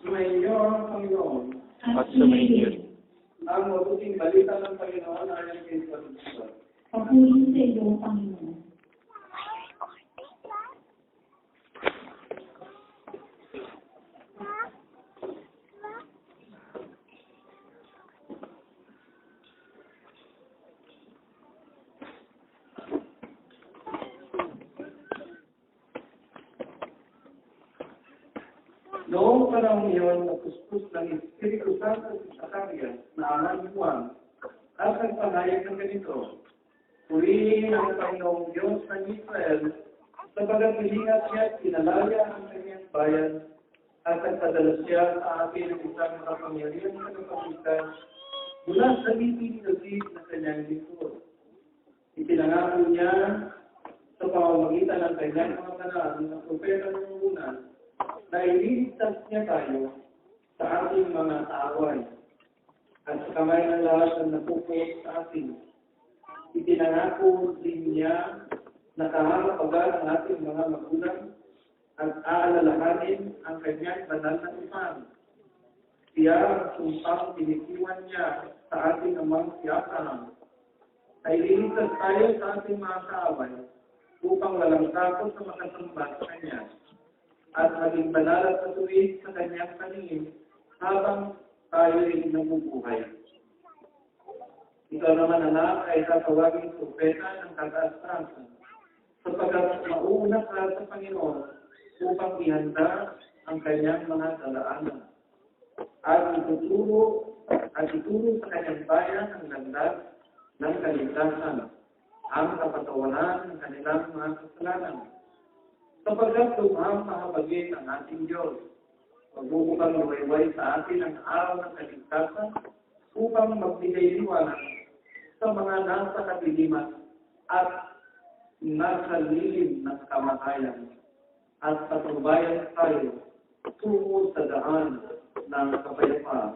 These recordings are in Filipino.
Sumainyo ang Panginoon. At sumainyo. Ang mabuting balita ng Panginoon ayon kay San Juan. Papuri sa iyo, Panginoon. Noong panahon iyon, napuspos ng Espiritu Santo si Zacarias na ama ni Juan at nagpahayag ng ganito, purihin ang Panginoong Diyos ng Israel sapagat hilingat niya at pinalaya ang kanyang bayan at nagpadala siya sa atin ng isang makapangyarihan na kapalitan mula sa litig na kanyang lingkod. Ipinangako niya sa pamamagitan ng kanyang mga banal na propeta ng una na ililigtas niya tayo sa ating mga kaaway at sa kamay ng lahat ng napupot sa atin. Ipinangako din niya na kahahapagan ang ating mga magulang at aalalahanin ang kanyang banal na iman. Siya ang sumpang binitiwan niya sa ating amang si Abraham. Ay ililigtas tayo sa ating mga kaaway upang walang takot sa makasamba sa kanya at maging banal at matuwid sa kanyang paningin habang tayo ay nabubuhay. Ikaw naman, anak, ay tatawaging propeta ng kataas-taasan sapagkat mauna ka sa Panginoon upang ihanda ang kanyang mga dalaanan at ituturo sa kanyang bayan ang landas ng kaligtasan, ang kapatawaran ng kanilang mga kasalanan. Sapagkat lumang mahabagin ang ating Diyos, magbubukang luwayway sa atin ang araw ng kaligtasan upang magbigay liwanag sa mga nasa kadiliman at nasa lilim ng kamatayan at patnubayan tayo tungo sa daan ng kapayapaan.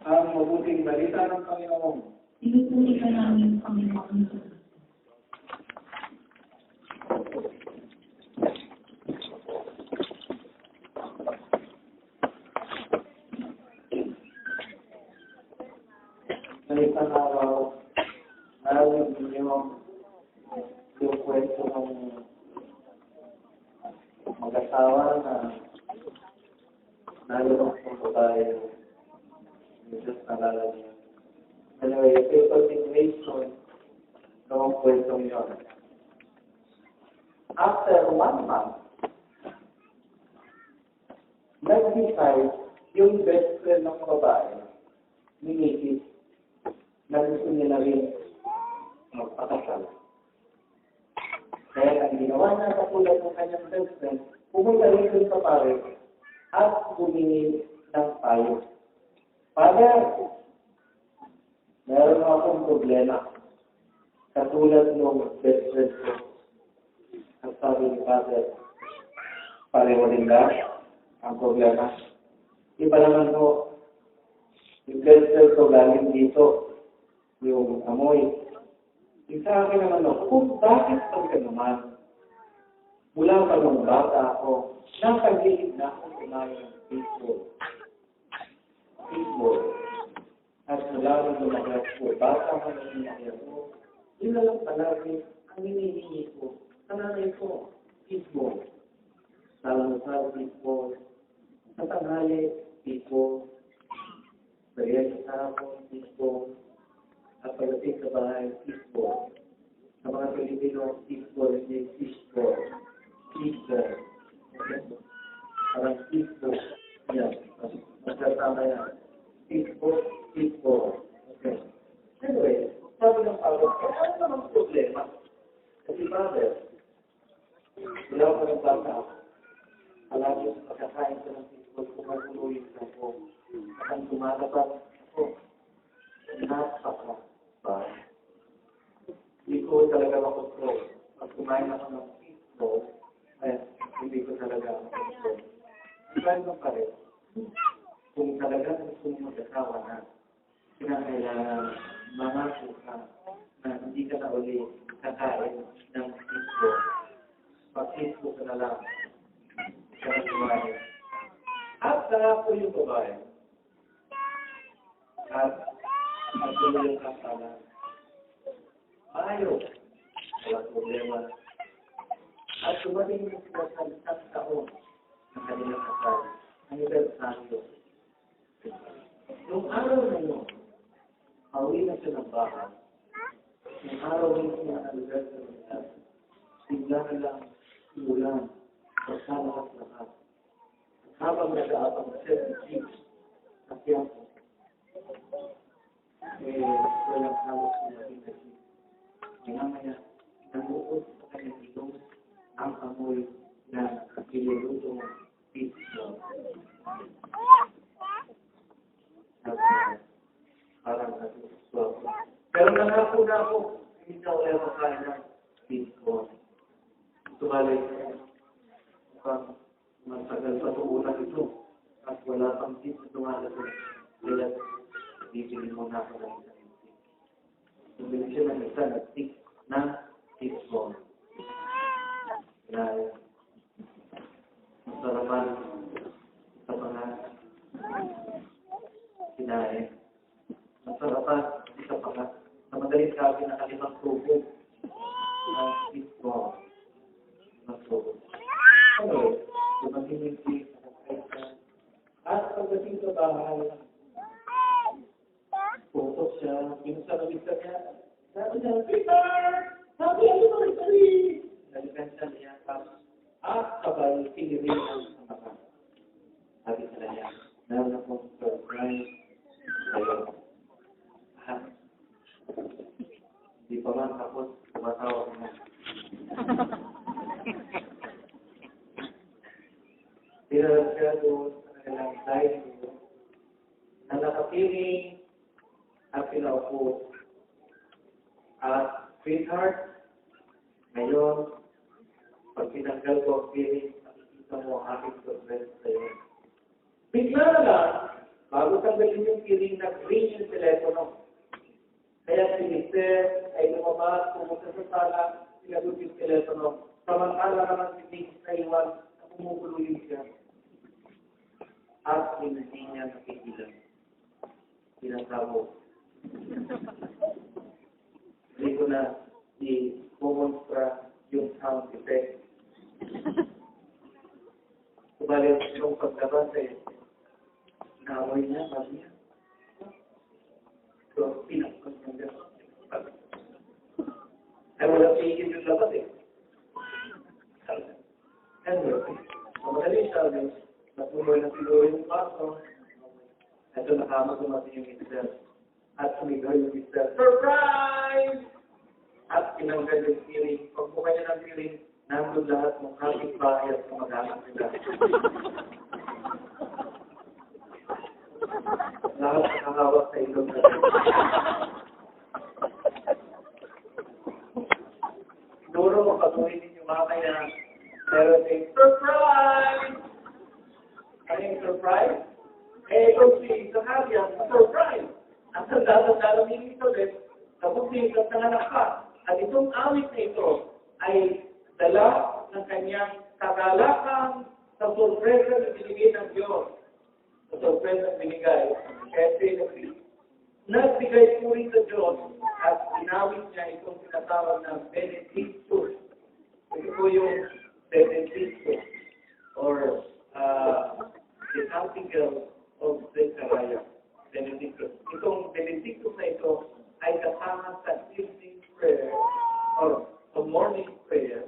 Ang mabuting balita ng Panginoon. Pinupuri ka namin, Panginoon. Sa isang araw, narinig niyo yung kwento ng mag-asawa na nalulong sa babae ni Diyos na lalagyan. Anyway, ito yung continuation ng kwentong yun. After 1 month, nag-decide yung best friend ng babae ni Nikki na gusto niya na rin magpakasal. Kaya ang ginawa niya katulad ng kanyang best friend, pumunta rin dun sa pare at humingi ng payo. Father, meron akong problema. Katulad ng best friend ko. Ang sabi ni Father, pareho din ba ang problema? Iba naman po, yung best friend ko galing dito, yung amoy. Yung sa akin naman kung bakit ka naman? Mula pa nung bata ako, napag-iig na akong kumain ng baseball. At mula nung lumagas ko, bata ko na hinahiyar ko, yun na lang palagi ang hinihingi ko. Sa nanay ko, baseball. Sa almusal, baseball. Sa tanghali, baseball. Bariyan sa hapon, baseball. At pagdating sa bahay, fishball. Sa mga Pilipino, fishball, hindi fishball. Fishball. Okay? Parang fishball. Yan. Magkasama yan. Fishball, fishball. Okay. Anyway, sabi ng Pablo, ano namang problema? Kasi brother, wala ko ng bata. Palagi sa pagkakain ko ng fishball, kumaguluyin ako. At ang tumalabas ako, napaka. Hindi ko talaga makontrol. Pag kumain ako ng fishball, hindi ko talaga makontrol. Iba naman pa rin. Kung talaga gusto mo mag-asawa na, kinakailangan mamako ka na hindi ka na uli kakain ng fishball. Pag fishball ka na lang, siya ng babae. At nangako yung babae. At tuloy yung kasalan. Ayaw. Walang problema. At dumating yung sila sa isang taon ng kanilang kasal. Anibersaryo. Nung araw na yun, pauwi na siya ng bahay. Nung araw na yun ng anibersaryo nila, bigla na lang ulan. Lahat. Habang nag-aabang siya sa chief at yan, walang halos na naging na chief. Mamaya, nanuot sa kanyang ilong ang amoy na iluluto ng pizza. Parang nasuswap. Pero nangako na ako, hindi na wala makain ng pizza. Tumalay mukhang matagal pa tuulan ito at wala pang tip na tumalasin. Kaya bibili mo na ako ng isang tip. Bibili siya ng isa na tip na tip mo. Kaya masarapan sa mga kinain. Masarapan sa mga sa madaling sabi na kalimang tubo ng tip mo. Okay, dumating yung tip at pagdating sa bahay, putok siya, binuksan ang isa niya. Sabi niya, Peter! Sabi niya, sorry! Nalikan siya niya, at sabay, pinirin ang mata. Sabi sila niya, meron akong surprise sa'yo. Hindi pa man tapos, tumatawag na. Tinarap siya doon sa kanilang dining room na nakapiling at pinaupo. At sweetheart, ngayon, pag tinanggal ko ang piling, nakikita mo ang aking surprise sa'yo. Bigla na lang, bago tanggalin yung piling, nag-ring yung telepono. Kaya si Mister ay lumabas, pumunta sa sala, sinagot yung telepono. Samantala naman si Nick sa iwan, na kumukuloyin siya. At hindi niya nakikilang. Sinasabo. Hindi ko na i-demonstra yung sound effect. Kubalit yung pagkabas ay naamoy niya, sabi niya. So, pinakot niya. Ay, wala tigil yung labas eh. Anyway, madali sabi, natuloy na siguro yung paso. Ito nakama dumating yung mister. At sumigaw yung mister, surprise! At tinanggal yung piling. Pag buka niya ng piling, nandun lahat ng kapitbahay at kamag-anak nila. Lahat nakahawak sa ilong na. Siguro mapatuloy ninyo mamaya. Pero say, surprise! Ano yung surprise? Eh, kung si Zakaria, surprise! Ang sandalo-dalo ni Elizabeth, kapag-sikat ng anak ka. At itong awit na ito ay dala ng kanyang kagalakan sa sorpresa na binigay ng Diyos. Sa sorpresa na binigay. Kasi nagbigay po rin sa Diyos at inawit niya itong sinatawag na Benedictus. Ito po yung Benedictus or the article of Zechariah. Benedictus. Itong Benedictus na ito ay kasama sa evening prayer or the morning prayer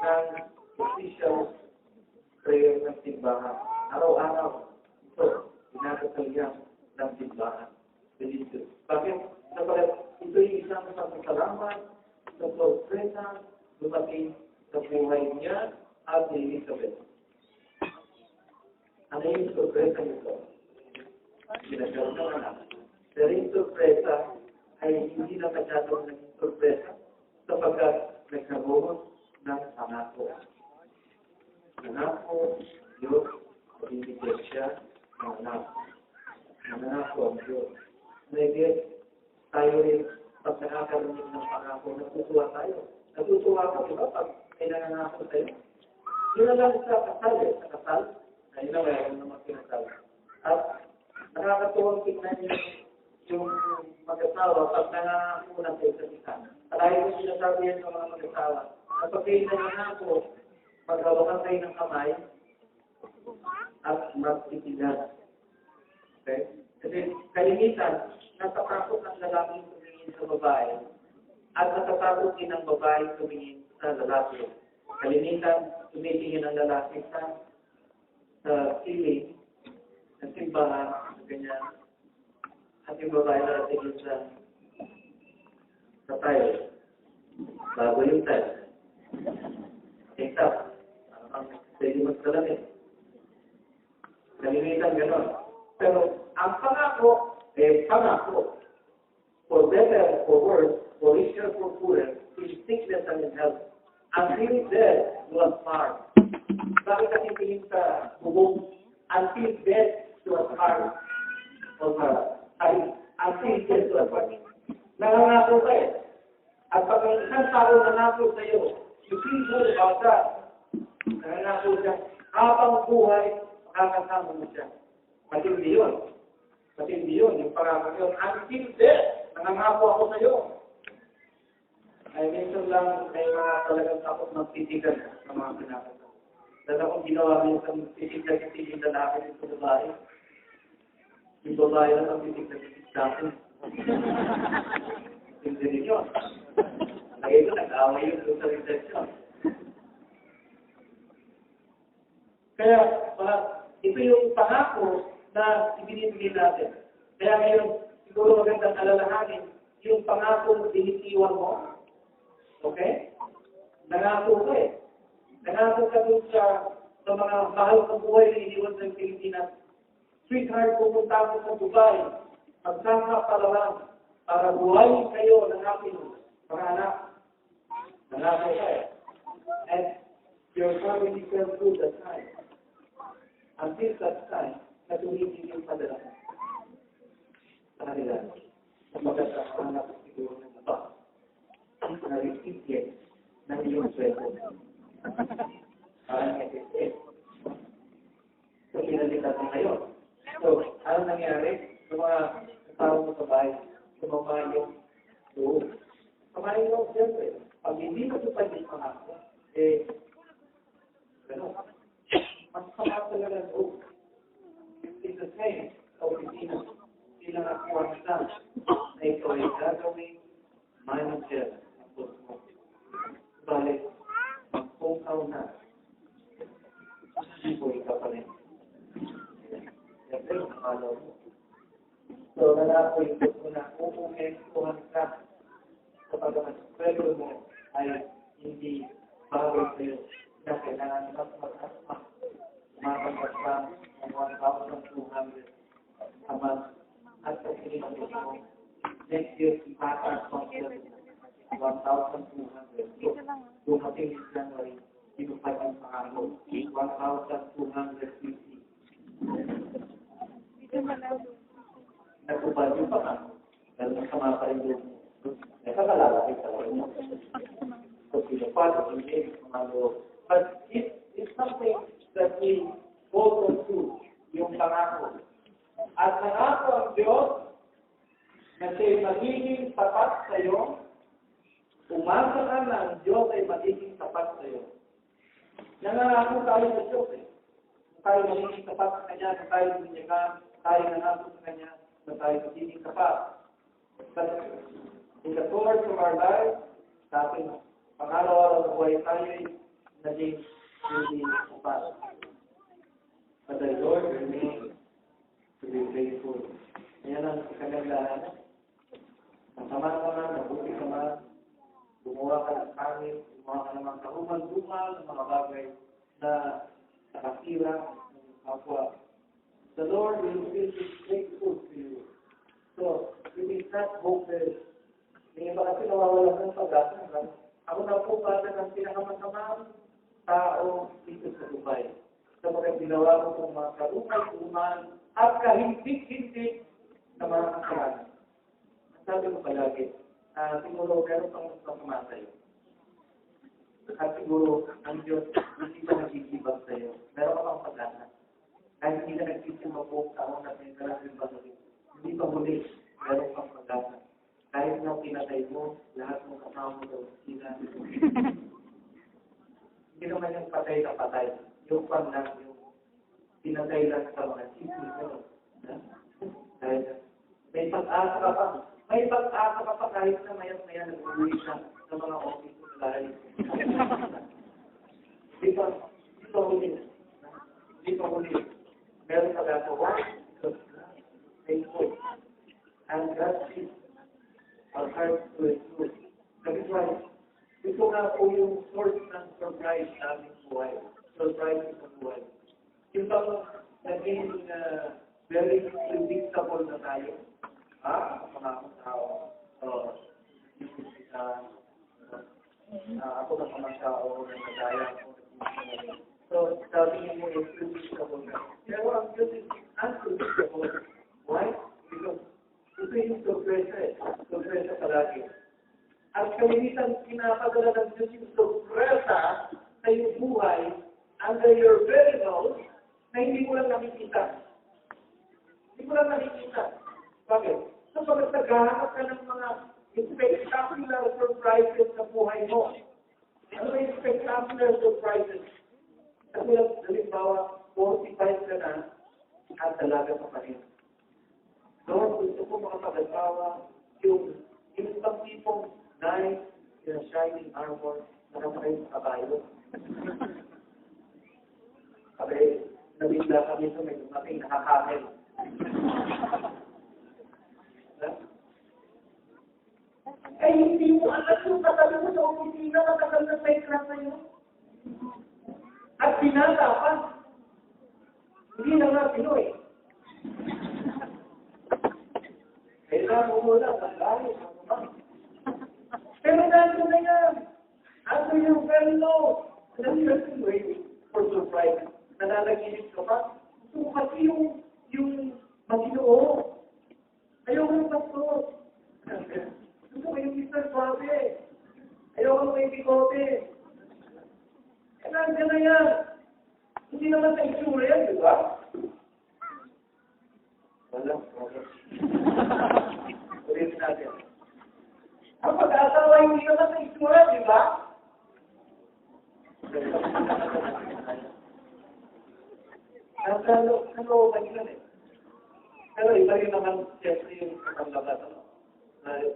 ng official prayer ng simbahan. Araw-araw ito, pinakasalyang ng simbahan. Benedictus. Bakit? Sapagat ito yung isang pasasalamat sa sorpresa dumating sa buhay niya at ni Elizabeth. Ano yung sorpresa nito? Pinagkaroon ng anak. Pero yung sorpresa ay hindi na masyadong naging sorpresa sapagkat nagkaroon ng pangako. Pangako, Diyos, pinigyan siya ng anak. Pangako ang Diyos. Nagigit tayo rin pag nakakaroon ng pangako, natutuwa tayo. Natutuwa ka, diba? Pag may nangangako tayo. Yun na lang sa kasal eh. Sa kasal, ayun na mayroon naman kinasal. At nakakatuwang tignan yung mag-asawa pag nangangako na sa isa't isa. Palagi ko sinasabi yan sa mga mag-asawa. Kapag kayo nangangako, maghawakan kayo ng kamay at magtitigan. Okay? Kasi kalimitan, natatakot ang lalaki tumingin sa babae at natatakot din ang babae tumingin sa lalaki. Kalimitan, tumitingin ang lalaki sa ceiling, sa simbahan, ganyan. At yung babae na tingin sa tile. Bago yung tile. Tingtap. Pwede magsalamit. Kalimitan gano'n. Pero ang pangako, pangako. For better, for worse, for richer, for poorer, in sickness and in health. Until death was part. Bakit kasi tingin sa bubong? Until death was part. Until death was part. Nangangako ka eh. At pag isang tao nangako sa iyo, you feel good about that. Nangangako siya, habang buhay, makakasama mo siya. Matindi yun. Matindi yun. Yung pangako yun. Until death, nangangako ako sa iyo. Ay, minsan lang may mga talagang takot magtitigan sa mga pinakita. Dahil akong ginawa minsan titigan lalaki sa babae. Yung babae lang ang titigan natin. Hindi rin yun. Lagi ko nag-away yun sa reception. Kaya, ito yung pangako na ibinibigay natin. Kaya ngayon, siguro magandang alalahanin, yung pangako dinitiwan mo. Okay? Nangako ka eh. Nangako ka dun sa mga mahal ng buhay na iniwan ng Pilipinas. Sweetheart, pupunta ako sa Dubai. Magsama pa lang para buhayin kayo ng aking mga anak. Nangako ka eh. And your family fell through that time. Until that time, na tumigil yung padala sa kanila. Sa magkasama ko siguro ng iba. Na recipient ng iyong sweldo. Parang SSS. So, pinalitan mo ngayon. So, ano nangyari? Sa mga tao mo sa bahay, sumama yung loob. Sumama yung loob, siyempre. Pag hindi mo tupad yung pangako, gano'n. Mas sama talaga loob. It's the same sa opisina. Sila nakuha na na ito ay gagawing manager. Balik, magpungaw na. Iboy ka pa rin. Siyempre, nakalaw mo. So, nalakoy ko na uumentuhan ka kapag ang sweldo mo ay hindi bagay sa'yo na kailangan mas mag-asma. Umabangat lang ng 1,200 a month at sa sinigil mo. Next year, ipataas mo 1,200. So, dumating in January, pinupad yung pangako. 1,250. Nagpupad yung pangako. Dahil masama pa rin yung nakakalakay sa loob. So, pinupad yung pangako. But it's something that we hold on to, yung pangako. At nangako ang Diyos na siya'y magiging tapat sa iyo. Umasa ka na ang Diyos ay magiging tapat sa iyo. Nangangako tayo sa Diyos eh. Tayo magiging tapat sa Kanya, na tayo binyagan, tayo nangako sa Kanya, na tayo magiging tapat. But in the course of our life, sa ating pangaraw-araw na buhay tayo ay naging hindi tapat. But the Lord remains to be faithful. Ayan ang kagandahan. Masama ka man, mabuti ka man, gumawa ka ng pangit, gumawa ka ng mga kahuman-dumal, ng mga bagay na nakasira ng kapwa. The Lord will be faithful to you. So, it is not hopeless. May iba kasi nawawalan ng pag-asa. Ako na po para ng pinakamasamang tao dito sa Dubai. Sa mga ginawa ko ng mga karumay-duman at kahintik-hintik na mga kasalanan. Sabi ko palagi, siguro meron pang pumatay. At siguro ang Diyos hindi pa nagiging Sino man yung patay na patay. Yung panlang, yung pinatay lang sa mga chismis. Dahil may pag-asa ka pa. May pag-asa ka pa kahit na mayat-maya nag-uwi siya sa mga office ko dahil. Di pa huli. Di pa huli. Meron pa gagawa. Thankful. And God is our heart to it too. That is why, ito nga po yung source ng surprise sa aming buhay. Surprise sa buhay. Yung bang naging very predictable na tayo. Mga tao. Ako na mga tao na nagaya ko. So, sabi mo is predictable na. Pero ang Diyos is unpredictable. Why? Because ito yung sorpresa eh. Sorpresa palagi. At kalimitan pinapadala ng Diyos yung sorpresa sa iyong buhay under your very nose na hindi mo lang nakikita. Hindi mo lang nakikita. Bakit? So, pag naghahanap ka ng mga spectacular surprises sa buhay mo, ano yung spectacular surprises? Kasi halimbawa, 45 ka na at dalaga pa rin. Lord, gusto ko makapag-asawa yung isang tipong nice in a shining armor na nakasakay sa kabayo. Sabi, nabigla kami sa may dumating nakakamel. Eh, hindi mo alam yung katabi mo sa opisina, matagal na sa iklas na yun. At pinata pa. Hindi na nga Pinoy. Kailangan mo muna, maglahi. Pero nandun na yan. Under your very nose. That's just waiting for surprise. Nananaginip ka pa. Gusto mo kasi yung Maginoo. Ayaw ko ng pastor. Gusto ko yung Mr. Suave. Ayaw ko ng bigote. Eh, nandiyan na yan. Hindi naman sa itsura yan, di ba? Wala. Ulit natin. Ang pag-asawa hindi naman sa itsura, di ba? Ano ba yun eh? Pero iba rin naman, siyempre yung katamlaban.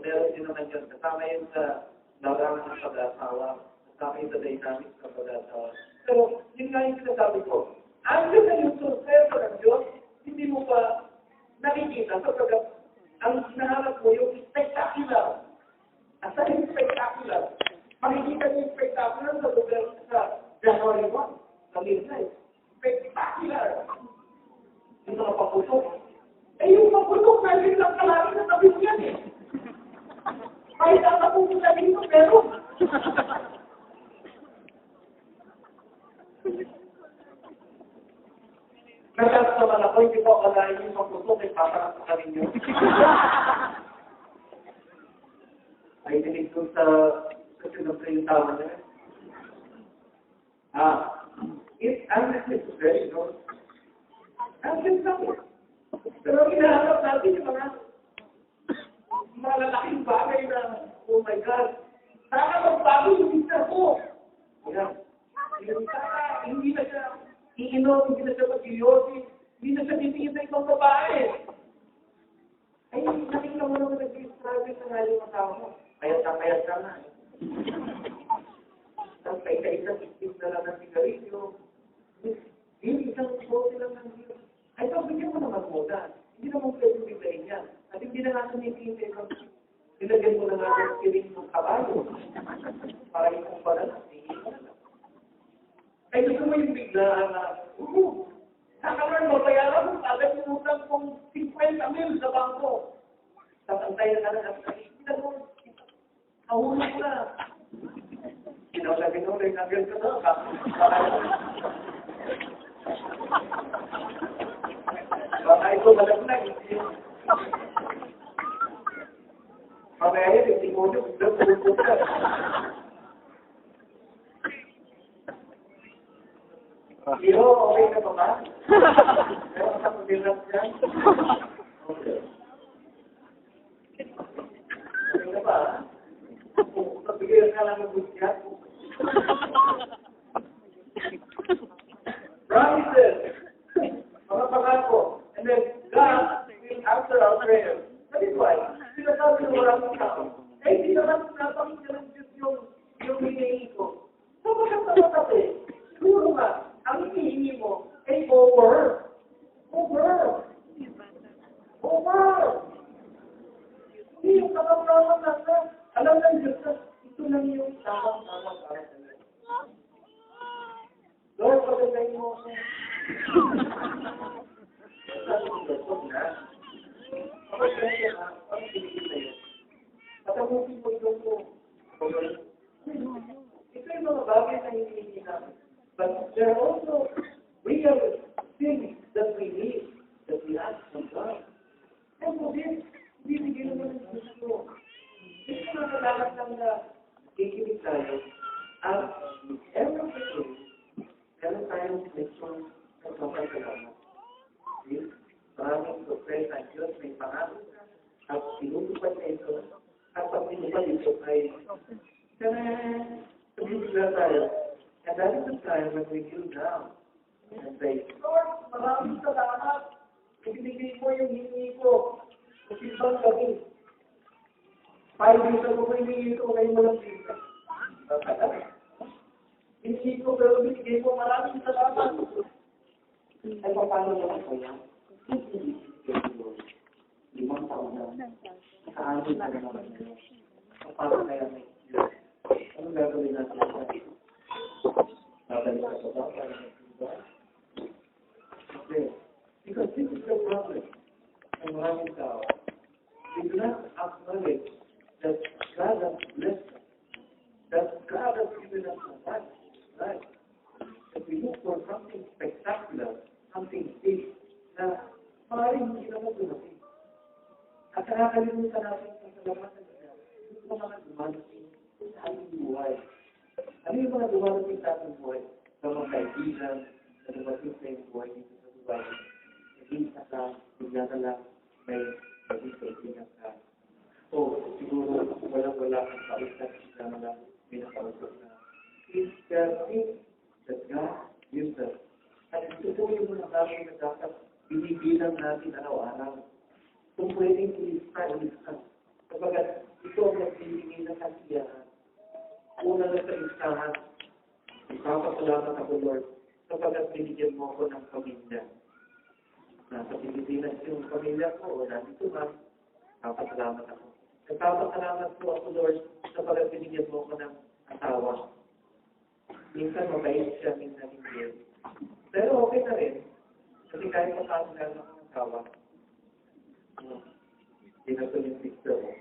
Meron din naman yun. Kasama yun sa larangan ng pag-asawa. Kasama yun sa dynamics ng pag-asawa. Pero, yun nga yung sinasabi ko. Andiyan na yung surpresa ng Diyos, hindi mo pa nakikita. Sapagkat, ang hinahanap mo yung spectacular. Asa yung spectacular? Makikita niyo yung spectacular sa lugar sa January 1, sa midnight. Spectacular. Yung mga paputok. Eh, yung paputok, natin lang kalari na tabi yan eh. Kahit ang napupunta sa dito, pero... Nagas naman ako, hindi ko akalain yung paputok, ay paparang sa ninyo. Ay, dinig ko sa sinunod yung tama niya. I'm necessary, no? I'm necessary. Pero hinahanap natin yung mga malalaking bagay na, oh my God, sana magbago yung sister ko. Ayan. Sana hindi na siya iinom, hindi na siya mag-iyosi, hindi na siya titingin sa ibang babae. Ay, nakita mo naman nag-struggle na nga yung asawa mo. Payat ka na. Tapos kaisa-isa, isip na lang ng sigarilyo. Hindi, isang bote lang ng Diyos. Ay, tapos bigyan mo naman muna. Hindi naman pwede biglayin yan. At hindi na nga sumitinte kung nilagyan mo na nga yung kiring ng kabayo. Para yung pala na, ay, gusto mo yung biglaan na, nakaroon mo, bayaran mo, agad yung utang kong 50 mil sa bangko. Tapantay na lang ang nakikita mo. Nahulog na. Sabi ko, nagagal ka na. Baka ito malaglag. Mamaya yun, hindi mo nyo, biglang tulog ka. Iyo, okay ka pa ba? Meron ka pag-ilang dyan? Okay. Okay na ba? Kung pagbigyan ka lang ng budget, gagayin mo ako. Sabi ko, huwag na. Ako kaya ka, ang pinigil na yun. Patamusin mo ito ko. Ito yung mga bagay na hinihingi namin. But there are also real things that we need, that we ask from God. And for this, bibigyan naman ng gusto. Ito na kailangan lang na kikinig tayo. At everything, meron tayong selection at mapagkalaman. Maraming sorpresa ang Diyos, may pangako at tinutupad na ito. At pag tinupad ito ay sabibigla tayo. And that is the time when we kneel down and say, Lord, maraming salamat. Ibinigay mo yung hiningi ko. Kasi ibang gabi. 5 days ago ko hiningi ko, ngayon mo lang dito. Hiningi ko, pero binigay mo, maraming salamat. Ay, paano naman ko yan? 5 taon na. Nakaanod na naman yun. Paano kaya may anong gagawin natin? Babalik ka sa baka? Okay. Because this is the problem. Ang maraming tao. They do not acknowledge that God has blessed us. That God has given us so much. Right? If we look for something spectacular, something big, na maaaring hindi naman dumating. At nakakalimutan natin sa salamatan niya. Yung mga dumadating sa ating buhay. Ano yung mga dumadating sa ating buhay? Sa mga kaibigan, sa dumating sa iyong buhay dito sa Dubai. Naging ka, bigla na lang, may naging kaibigan ka. O siguro, wala kang kausap, bigla na lang, may nakausap na. It's the thing that God gives us. At ito po yung mga bagay na dapat binibilang natin araw-araw. Kung pwedeng ilista. Kapag ito ang nagbibigay ng kasiyahan, una na sa listahan, ipapasalamat ako, Lord, kapag binigyan mo ako ng pamilya. Nasa Pilipinas yung pamilya ko, o nandito man, ipapasalamat ako. Nagpapasalamat po ako, Lord, kapag binigyan mo ako ng asawa. Minsan mabait siya, minsan hindi. Pero okay na rin, kasi kahit pasalamat ako ng asawa, hindi na ito yung picture mo.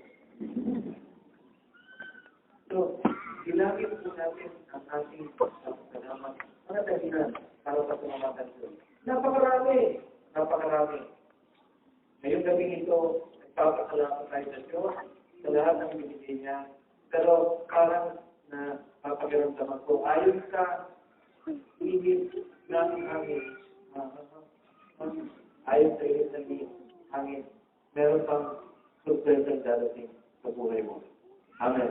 So, ilangin po natin ang ating salamat. Mga dahilan para sa pumamatan ko. Napakarami. Ngayong gabi ito, nagpapasalamat tayo sa Diyos sa lahat ng binigay niya. Pero parang na papakiramdaman ko, ayon sa higit ng hangin, ayon sa higit ng hangin, meron pang surpresang darating sa buhay mo. Amen.